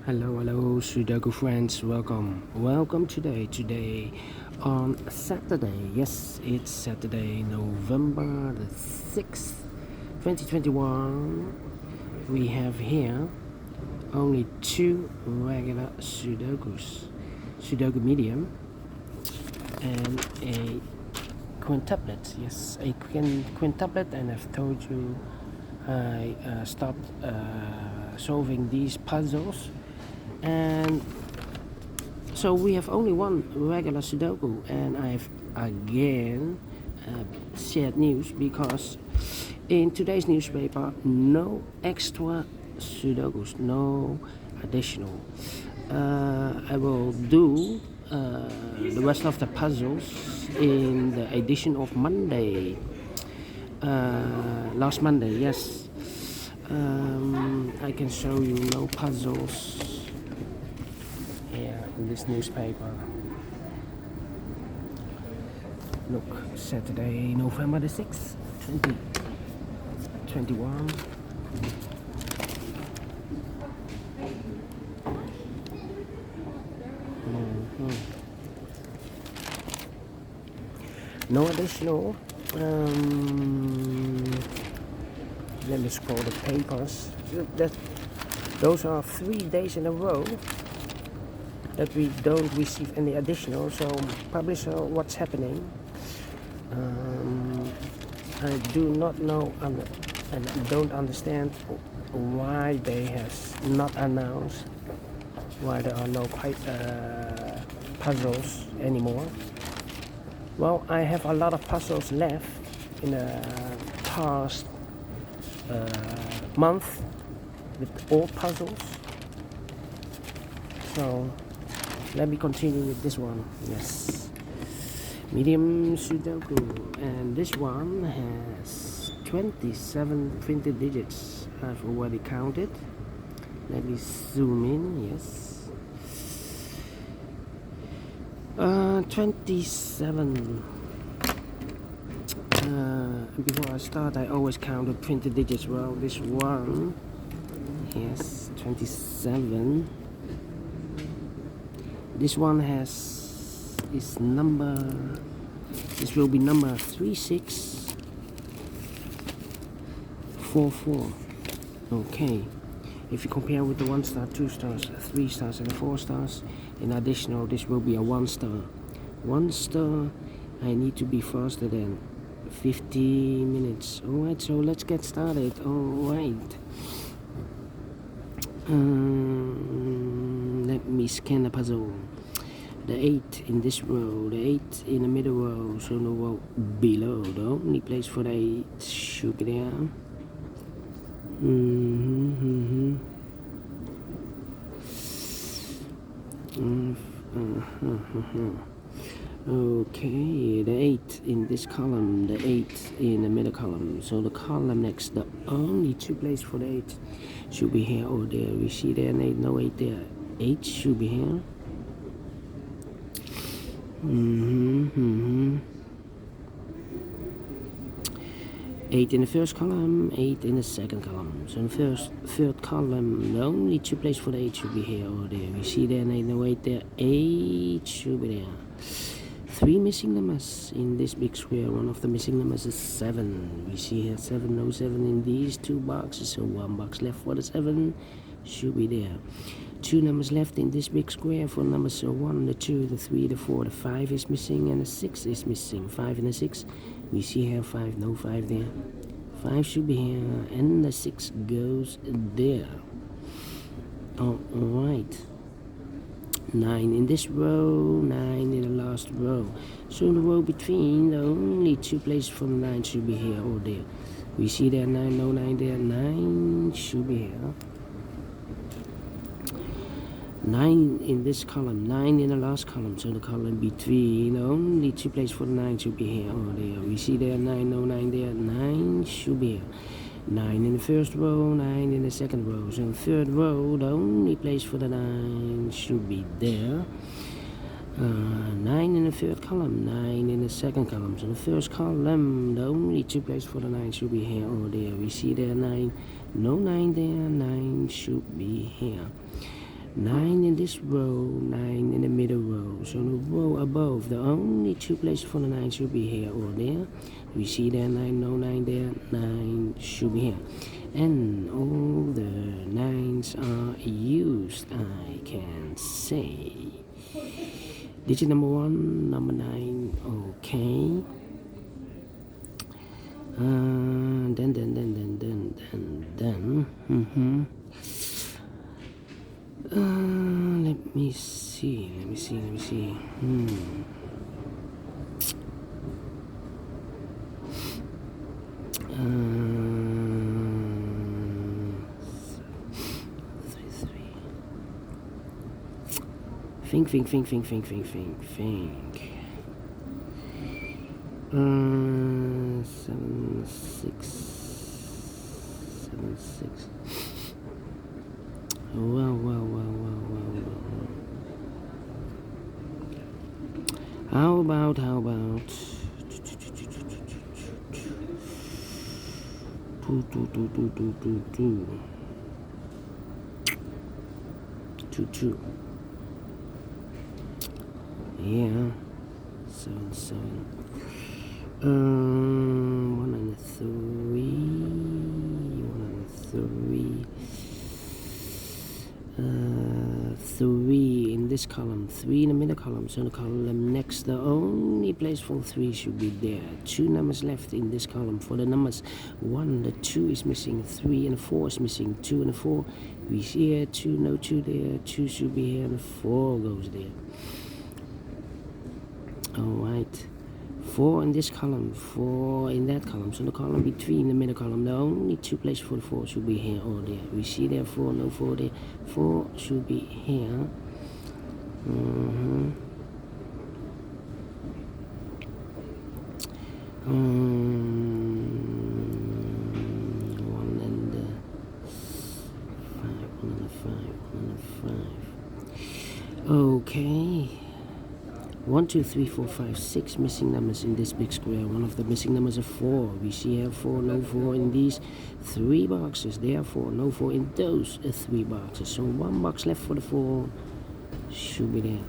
Hello, Sudoku friends. Welcome today on Saturday. Yes, it's Saturday, November the 6th, 2021. We have here only two regular Sudokus, Sudoku Medium and a Quintuplet. Yes, a Quintuplet, and I've told you I stopped solving these puzzles. And so we have only one regular Sudoku, and I've again shared news because in today's newspaper, no extra Sudokus, no additional. I will do the rest of the puzzles in the edition of Monday, last Monday, yes. I can show you no puzzles here in this newspaper. Look, Saturday, November the 6th, 2021. No additional. Let me scroll the papers. Those are 3 days in a row that we don't receive any additional. So publisher, what's happening? I do not know and don't understand why they has not announced why there are no puzzles anymore. Well, I have a lot of puzzles left in the past month with old puzzles. So let me continue with this one. Yes, Medium Sudoku, and this one has 27 printed digits. I've already counted. Let me zoom in. Yes, 27. Before I start, I always count the printed digits. Well, this one, yes, 27. This one this will be number 3644. Okay, if you compare with the 1 star, 2 stars, 3 stars and 4 stars, in additional, this will be a 1 star. 1 star, I need to be faster than 50 minutes. Alright, so let's get started. Alright. Let me scan the puzzle. The 8 in this row, the 8 in the middle row, so the row below. The only place for the 8 should be there. Okay, the 8 in this column, the 8 in the middle column. So the column next, the only two places for the 8 should be here or there. We see there an 8, no 8 there. 8 should be here. 8 in the first column, 8 in the second column. So in the third column, the only two places for the 8 should be here or there. We see there an 8, no 8 there. 8 should be there. 3 missing numbers in this big square. One of the missing numbers is 7. We see here 7, no 7 in these two boxes. So 1 box left for the 7 should be there. 2 numbers left in this big square for numbers. So 1, the 2, the 3, the 4, the 5 is missing, and the 6 is missing. 5 and the 6. We see here 5, no 5 there. 5 should be here, and the 6 goes there. Alright. 9 in this row, 9 in the last row. So in the row between, the only two places for the 9 should be here or there. We see there 9, no 9 there. 9 should be here. 9 in this column, 9 in the last column. So the column between, the only two places for the 9 should be here or there. We see there 9, no 9 there. 9 should be here. 9 in the first row, 9 in the second row. So in the third row, the only place for the 9 should be there. 9 in the third column, 9 in the second column. So the first column, the only two places for the 9 should be here or there. We see there 9, no 9 there. 9 should be here. 9 in this row, 9 in the middle row. So the row above, the only 2 places for the 9 should be here or there. We see there 9, no 9 there, 9 should be here. And all the 9s are used, I can say. Digit number 1, number 9, okay. Then. Let me see. Think. 7, 6. Well. How about 2. Yeah, 7. 1 and 3 in this column, 3 in the middle column. So the column next, the only place for 3 should be there. 2 numbers left in this column. For the numbers 1, the 2 is missing, 3 and 4 is missing. 2 and 4, we see here 2, no 2 there. 2 should be here and 4 goes there. Alright, 4 in this column, 4 in that column. So the column between the middle column, the only 2 places for the 4 should be here or there. We see there 4, no 4 there. 4 should be here. 1 and 5. Okay. 1, 2, 3, 4, 5, 6 missing numbers in this big square. One of the missing numbers is 4. We see here 4, no 4 in these 3 boxes. Therefore, no 4 in those 3 boxes. So 1 box left for the 4 should be there.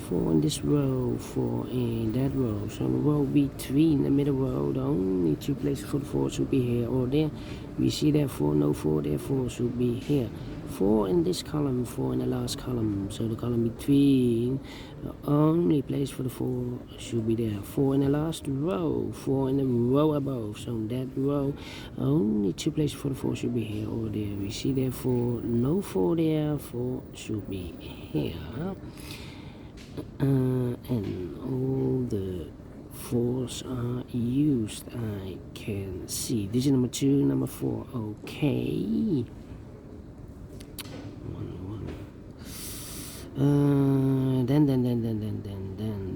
4 in this row, 4 in that row. So the row between the middle row, the only 2 places for the 4 should be here or there. We see there 4, no 4, therefore should be here. 4 in this column, 4 in the last column. So the column between, the only place for the 4 should be there. 4 in the last row, 4 in the row above. So that row, only 2 places for the 4 should be here or there. We see there 4, no 4 there, 4 should be here. And all the 4s are used, I can see. Digit number 2, number 4, okay. 1.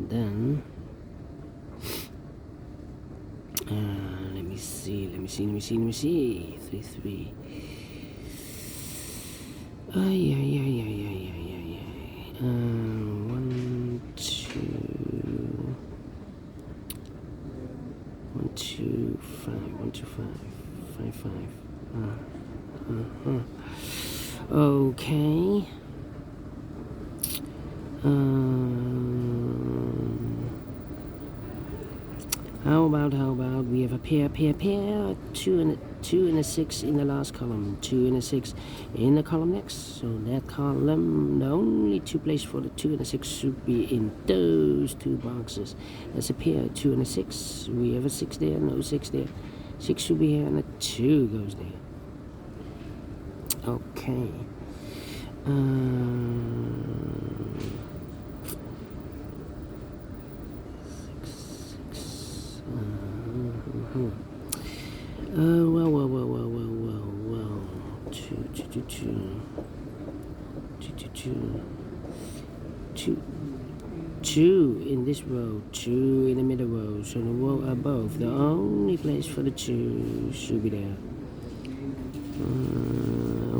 Then. Let me see. 3. Ay. 1, 2, 5. 5. Okay. How about we have a pair, 2 and a 6 in the last column, 2 and a 6 in the column next. So that column, the only 2 places for the 2 and a 6 should be in those 2 boxes. That's a pair, 2 and a 6. We have a 6 there, no 6 there. 6 should be here and a 2 goes there. Okay. 6. Well. 2 in this row, 2 in the middle row. So the row above, the only place for the 2 should be there.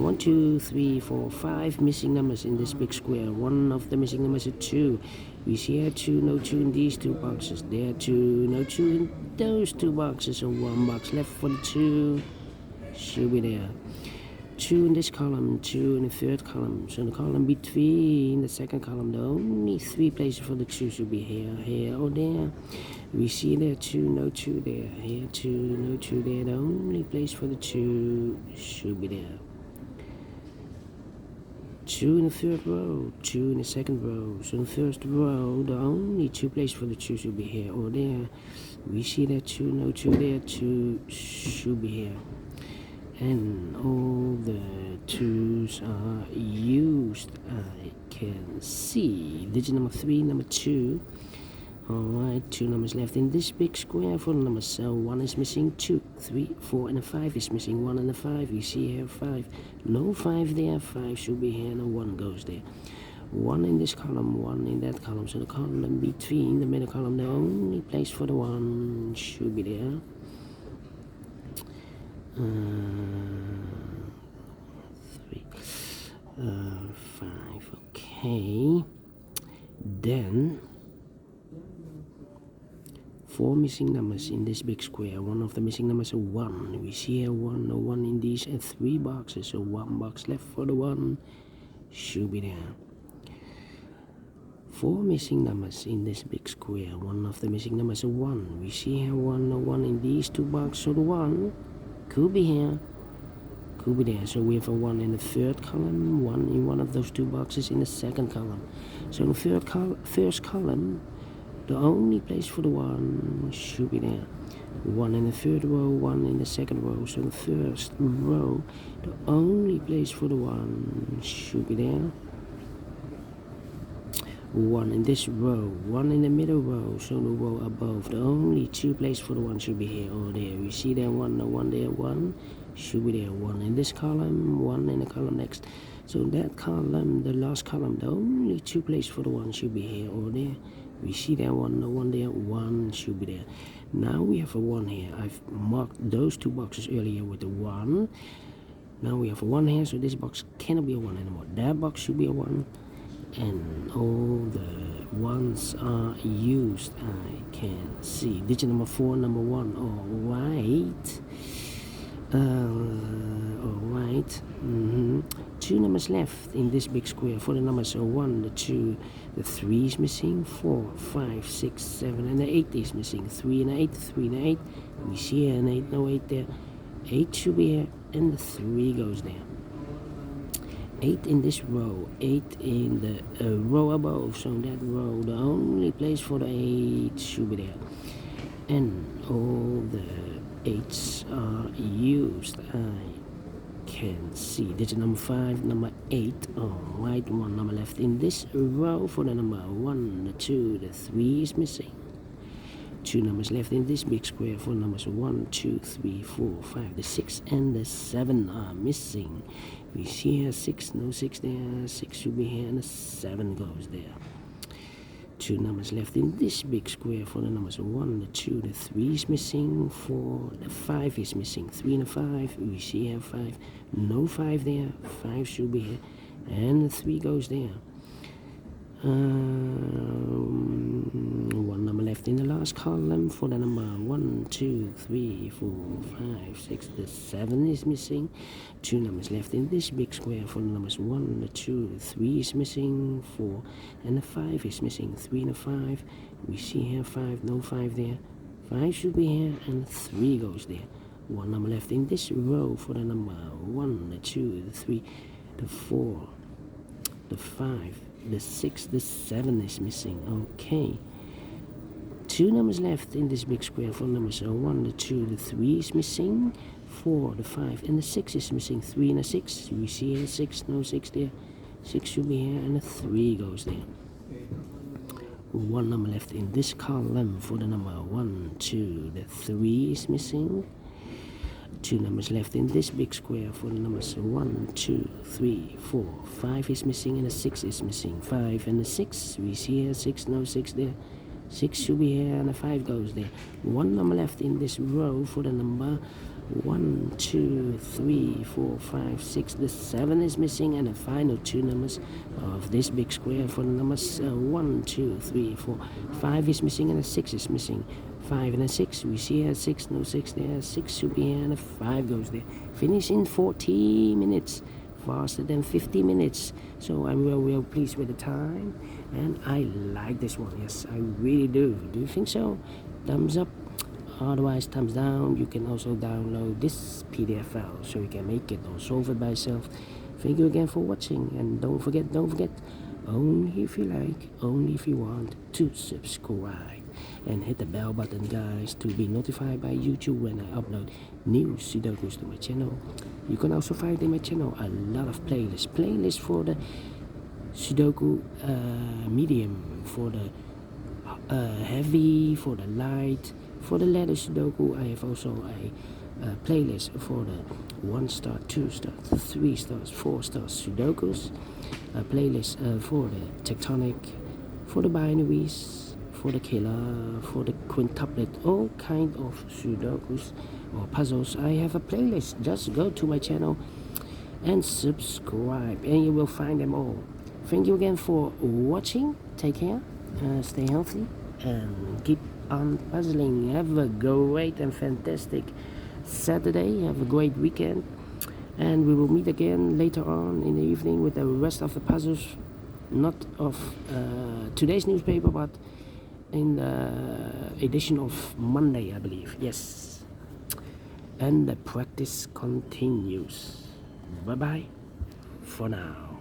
1, 2, 3, 4, 5 missing numbers in this big square. One of the missing numbers is 2. We see here 2, no 2 in these 2 boxes. There 2, no 2 in those 2 boxes. So 1 box left for the 2 should be there. 2 in this column, 2 in the third column. So in the column between the second column, the only 3 places for the 2 should be here, here, or there. We see there 2, no 2 there. Here 2, no 2 there. The only place for the 2 should be there. 2 in the third row, 2 in the second row. So in the first row, the only 2 places for the 2 should be here or there. We see that 2, no 2 there, 2 should be here. And all the 2's are used. I can see digit number 3, number 2. Alright, 2 numbers left in this big square for the numbers. So 1 is missing, 2, 3, 4, and a 5 is missing. 1 and a 5, we see here 5. No 5 there, 5 should be here, no 1 goes there. 1 in this column, 1 in that column. So the column between the middle column, the only place for the 1 should be there. 3, 5, okay. Then 4 missing numbers in this big square. One of the missing numbers is 1. We see here 1, no 1 in these, and 3 boxes. So 1 box left for the 1 should be there. 4 missing numbers in this big square. One of the missing numbers is 1. We see here 1, no 1 in these 2 boxes. So the 1 could be here, could be there. So we have a 1 in the third column, 1 in one of those 2 boxes in the second column. So in the first column, the only place for the 1 should be there. 1 in the third row, 1 in the second row. So in the first row, the only place for the 1 should be there. 1 in this row, 1 in the middle row, so the row above. The only 2 places for the 1 should be here or there. We see there 1, no 1 there, 1 should be there. 1 in this column, 1 in the column next. So in that column, the last column, the only 2 places for the 1 should be here or there. We see there 1, no 1 there, 1 should be there. Now we have a 1 here. I've marked those 2 boxes earlier with a 1. Now we have a 1 here, so this box cannot be a 1 anymore. That box should be a 1. And all the 1's are used. I can see digit number 4, number 1. Alright. Alright. 2 numbers left in this big square. For the numbers 1, the 2, the 3 is missing. 4, 5, 6, 7, and the 8 is missing. 3 and 8, 3 and 8. We see here an 8, no 8 there. 8 should be here, and the 3 goes there. 8 in this row, 8 in the row above. So that row, the only place for the 8 should be there. And all the 8's are used. I can see digit number 5, number 8. Alright, 1 number left in this row for the number 1, the 2, the 3 is missing. 2 numbers left in this big square for numbers 1, 2, 3, 4, 5. The 6 and the 7 are missing. We see here 6, no 6 there. 6 should be here, and the 7 goes there. 2 numbers left in this big square for the numbers 1, the 2, the 3 is missing. 4, the 5 is missing. 3 and a 5. We see here 5. No 5 there. 5 should be here, and the 3 goes there. 1 number left in the last column for the number 1, 2, 3, 4, 5, 6. The 7 is missing. 2 numbers left in this big square for the numbers 1, the 2, the 3 is missing. 4 and the 5 is missing. 3 and a 5. We see here 5, no 5 there. 5 should be here, and 3 goes there. 1 number left in this row for the number 1, the 2, the 3, the 4, the 5. The 6, the 7 is missing. Okay. 2 numbers left in this big square for numbers 1, the 2, the 3 is missing. 4, the 5, and the 6 is missing. 3 and a 6. We see here 6, no 6 there. 6 should be here, and the 3 goes there. 1 number left in this column for the number 1, 2, the 3 is missing. 2 numbers left in this big square for the numbers 1, 2, 3, 4, 5 is missing, and the 6 is missing. 5 and the 6. We see here 6, no 6 there. 6 should be here, and the 5 goes there. 1 number left in this row for the number 1, 2, 3, 4, 5, 6. The 7 is missing, and the final 2 numbers of this big square for the numbers 1, 2, 3, 4, 5 is missing, and the 6 is missing. 5 and a 6. We see here 6, no 6 there. 6 should be here and a 5 goes there. Finish in 40 minutes. Faster than 50 minutes. So I'm real pleased with the time. And I like this one. Yes, I really do. Do you think so? Thumbs up. Otherwise, thumbs down. You can also download this PDF file so you can make it or solve it by yourself. Thank you again for watching. And don't forget, only if you like, only if you want, to subscribe. And hit the bell button, guys, to be notified by YouTube when I upload new Sudokus to my channel. You can also find in my channel a lot of playlists for the Sudoku Medium, for the heavy, for the light, for the letter Sudoku. I have also a playlist for the 1 star, 2 stars, 3 stars, 4 stars Sudokus. A playlist for the tectonic, for the binaries, for the killer, for the quintuplet, all kind of Sudokus or puzzles. I have a playlist. Just go to my channel and subscribe and you will find them all. Thank you again for watching. Take care, stay healthy, and keep on puzzling. Have a great and fantastic Saturday. Have a great weekend, and we will meet again later on in the evening with the rest of the puzzles, not of today's newspaper, but in the edition of Monday, I believe. Yes, and the practice continues. Bye bye for now.